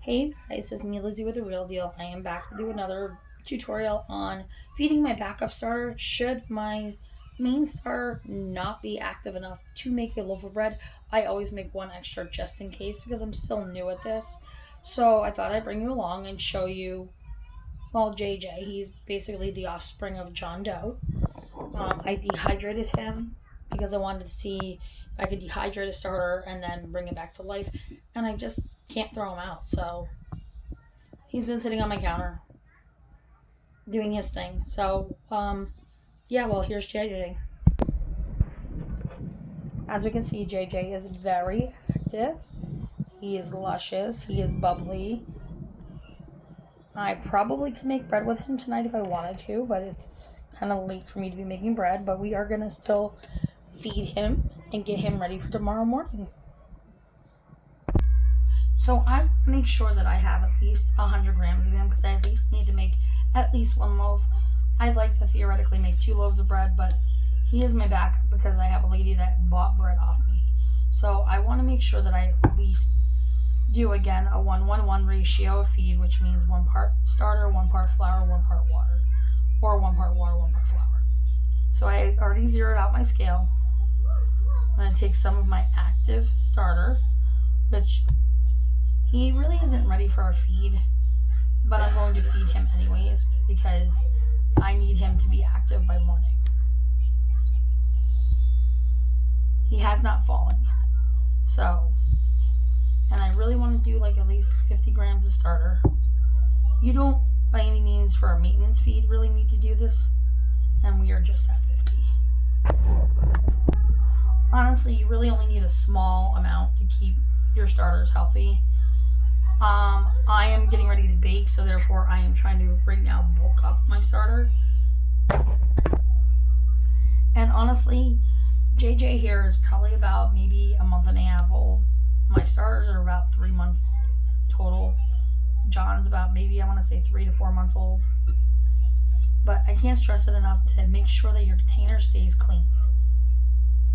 Hey guys, this is me Lizzie with The Real Deal. I am back to do another tutorial on feeding my backup starter should my main starter not be active enough to make a loaf of bread. I always make one extra just in case because I'm still new at this. So I thought I'd bring you along and show you, well, JJ, he's basically the offspring of John Doe. I dehydrated him because I wanted to see if I could dehydrate a starter and then bring it back to life. And I just can't throw him out. So he's been sitting on my counter doing his thing. So, yeah, well, here's JJ. As we can see, JJ is very active. He is luscious. He is bubbly. I probably could make bread with him tonight if I wanted to, but it's kind of late for me to be making bread. But we are going to still feed him and get him ready for tomorrow morning. So I make sure that I have at least 100 grams of him because I at least need to make at least one loaf. I'd like to theoretically make 2 loaves of bread, but he is my backup because I have a lady that bought bread off me. So I want to make sure that I at least do, again, a 1-1-1 ratio of feed, which means 1 part starter, 1 part flour, 1 part water, or 1 part water, 1 part flour. So I already zeroed out my scale. I'm going to take some of my active starter, which he really isn't ready for our feed, but I'm going to feed him anyways because I need him to be active by morning. He has not fallen yet. So, and I really want to do like at least 50 grams of starter. You don't, by any means, for a maintenance feed, really need to do this, and we are just at 50. Honestly, you really only need a small amount to keep your starters healthy. I am getting ready to bake, so therefore I am trying to right now bulk up my starter. And honestly, JJ here is probably about maybe a month and a half old. My starters are about 3 months total. John's about maybe, I want to say, 3 to 4 months old. But I can't stress it enough to make sure that your container stays clean.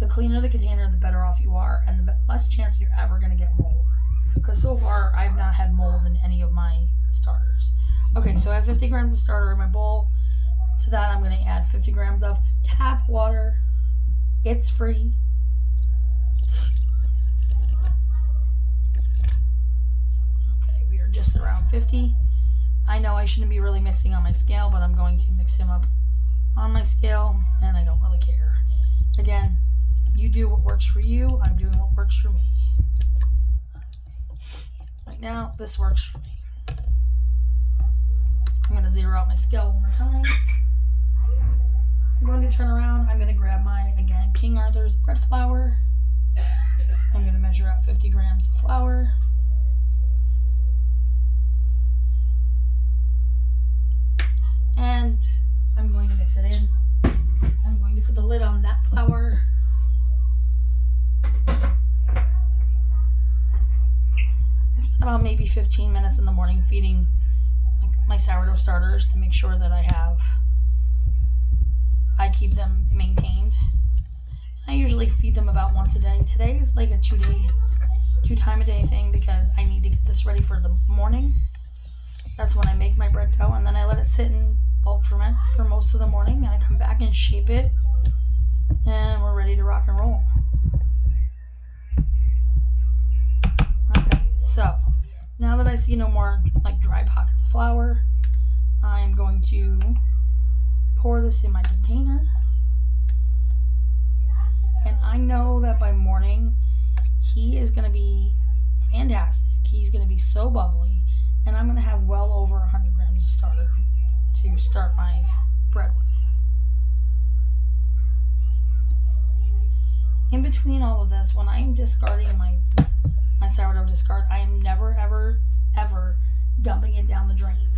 The cleaner the container, the better off you are, and the less chance you're ever going to get mold. Because so far, I've not had mold in any of my starters. Okay, so I have 50 grams of starter in my bowl. To that, I'm going to add 50 grams of tap water. It's free. Okay, we are just around 50. I know I shouldn't be really mixing on my scale, but I'm going to mix him up on my scale, and I don't really care. Again, you do what works for you. I'm doing what works for me. Right now, this works for me. I'm going to zero out my scale one more time. I'm going to turn around. I'm going to grab my, again, King Arthur's bread flour. I'm going to measure out 50 grams of flour. And I'm going to mix it in. I'm going to put the lid on that flour. I spent about maybe 15 minutes in the morning feeding my sourdough starters to make sure that I keep them maintained. I usually feed them about once a day. Today is like a 2 time a day thing because I need to get this ready for the morning. That's when I make my bread dough, and then I let it sit and bulk ferment for most of the morning, and I come back and shape it, and we're ready to rock and roll. Okay, so now that I see no more like dry pockets of flour, I'm going to pour this in my container. And I know that by morning, he is going to be fantastic. He's going to be so bubbly, and I'm going to have well over 100 grams of starter to start my bread with. In between all of this, when I'm discarding my sourdough discard, I am never, ever, ever dumping it down the drain.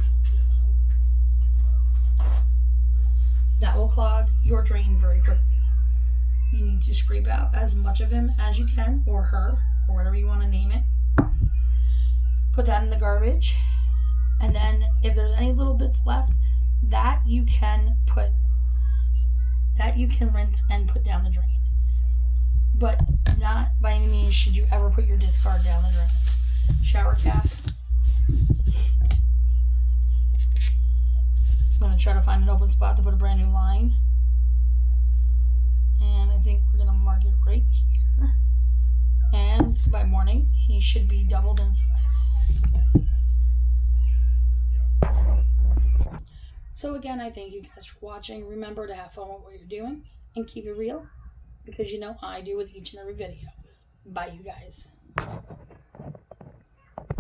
That will clog your drain very quickly. You need to scrape out as much of him as you can, or her, or whatever you want to name it. Put that in the garbage. And then if there's any little bits left, that you can rinse and put down the drain. But not by any means should you ever put your discard down the drain. Shower cap, try to find an open spot to put a brand new line. And I think we're going to mark it right here. And by morning, he should be doubled in size. So again, I thank you guys for watching. Remember to have fun with what you're doing and keep it real, because you know I do with each and every video. Bye, you guys.